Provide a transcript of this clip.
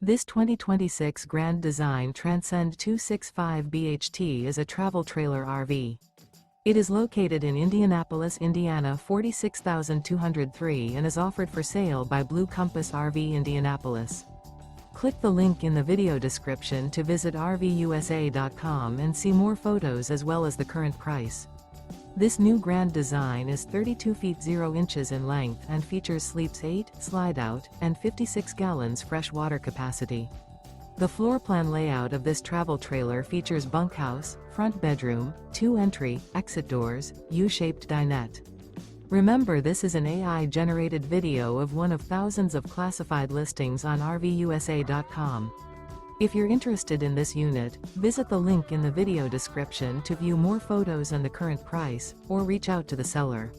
This 2026 Grand Design Transcend 265 BHT is a travel trailer RV. It is located in Indianapolis, Indiana 46203 and is offered for sale by Blue Compass RV Indianapolis. Click the link in the video description to visit RVUSA.com and see more photos as well as the current price. This new Grand Design is 32 feet 0 inches in length and features sleeps 8, slide-out, and 56 gallons fresh water capacity. The floor plan layout of this travel trailer features bunkhouse, front bedroom, 2 entry, exit doors, U-shaped dinette. Remember, this is an AI-generated video of one of thousands of classified listings on RVUSA.com. If you're interested in this unit, visit the link in the video description to view more photos and the current price, or reach out to the seller.